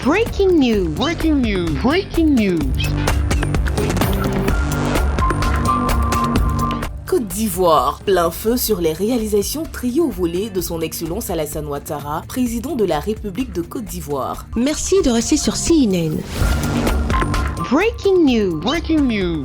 Breaking news. Breaking news. Breaking news. Côte d'Ivoire, plein feu sur les réalisations triovolées de son Excellence Alassane Ouattara, président de la République de Côte d'Ivoire. Merci de rester sur CNN. Breaking news. Breaking news.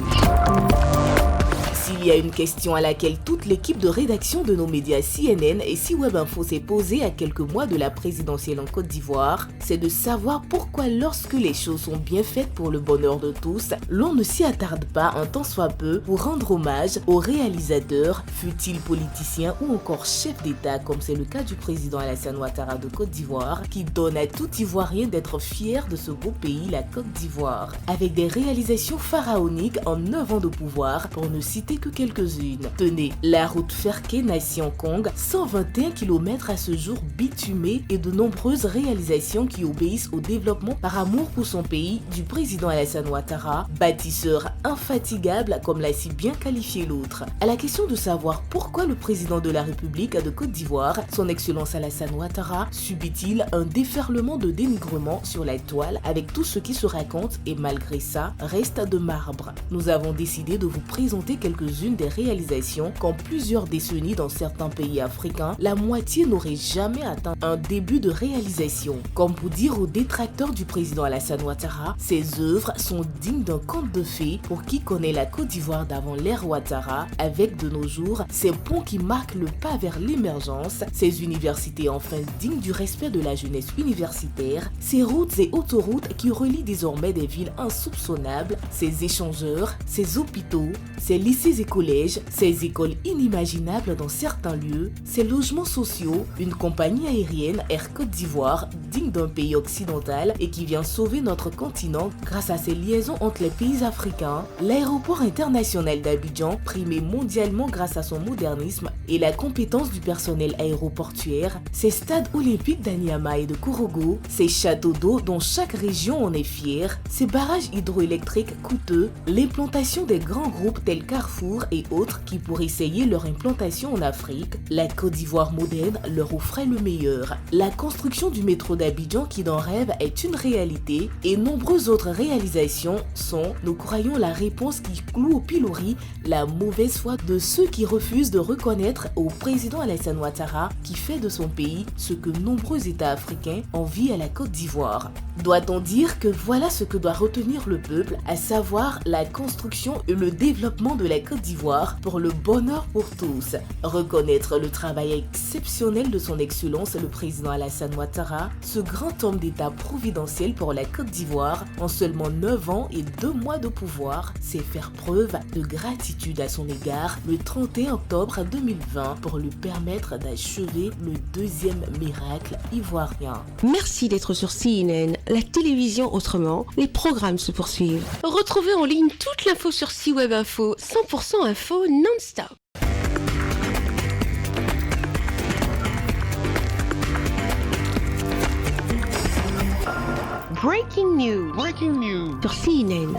S'il y a une question à laquelle toute l'équipe de rédaction de nos médias CNN et C-Web Info s'est posée à quelques mois de la présidentielle en Côte d'Ivoire, c'est de savoir pourquoi lorsque les choses sont bien faites pour le bonheur de tous, l'on ne s'y attarde pas un tant soit peu pour rendre hommage aux réalisateurs, fut-il politicien ou encore chef d'État comme c'est le cas du président Alassane Ouattara de Côte d'Ivoire, qui donne à tout Ivoirien d'être fier de ce beau pays, la Côte d'Ivoire. Avec des réalisations pharaoniques en 9 ans de pouvoir, pour ne citer que quelques-unes. Tenez, la route Ferké-Nation-Kong, 121 km à ce jour bitumée et de nombreuses réalisations qui obéissent au développement par amour pour son pays du président Alassane Ouattara, bâtisseur infatigable comme l'a si bien qualifié l'autre. À la question de savoir pourquoi le président de la République de Côte d'Ivoire, son Excellence Alassane Ouattara, subit-il un déferlement de dénigrement sur la toile avec tout ce qui se raconte et malgré ça reste de marbre. Nous avons décidé de vous présenter quelques-unes des réalisations qu'en plusieurs décennies dans certains pays africains, la moitié n'aurait jamais atteint un début de réalisation. Comme pour dire aux détracteurs du président Alassane Ouattara, ses œuvres sont dignes d'un conte de fées pour qui connaît la Côte d'Ivoire d'avant l'ère Ouattara, avec de nos jours ces ponts qui marquent le pas vers l'émergence, ces universités enfin dignes du respect de la jeunesse universitaire, ces routes et autoroutes qui relient désormais des villes insoupçonnables, ces échangeurs, ces hôpitaux, ces lycées et collèges, ces écoles inimaginables dans certains lieux, ces logements sociaux, une compagnie aérienne Air Côte d'Ivoire digne d'un pays occidental et qui vient sauver notre continent grâce à ses liaisons entre les pays africains, l'aéroport international d'Abidjan primé mondialement grâce à son modernisme et la compétence du personnel aéroportuaire, ces stades olympiques d'Anyama et de Korogo, ces châteaux d'eau dont chaque région en est fière, ces barrages hydroélectriques coûteux, l'implantation des grands groupes tels Carrefour et autres qui pour essayer leur implantation en Afrique, la Côte d'Ivoire moderne leur offrait le meilleur. La construction du métro d'Abidjan qui d'un rêve est une réalité et nombreuses autres réalisations sont, nous croyons, la réponse qui cloue au pilori la mauvaise foi de ceux qui refusent de reconnaître au président Alassane Ouattara qui fait de son pays ce que nombreux États africains envient à la Côte d'Ivoire. Doit-on dire que voilà ce que doit retenir le peuple, à savoir la construction et le développement de la Côte d'Ivoire pour le bonheur pour tous. Reconnaître le travail exceptionnel de son Excellence le président Alassane Ouattara, ce grand homme d'État providentiel pour la Côte d'Ivoire en seulement 9 ans et 2 mois de pouvoir, c'est faire preuve de gratitude à son égard le 31 octobre 2020 pour lui permettre d'achever le deuxième miracle ivoirien. Merci d'être sur CNN, la télévision autrement. Les programmes se poursuivent. Retrouvez en ligne toute l'info sur C-Web Info, 100% info non-stop. Breaking news. Breaking news. Sur CNN.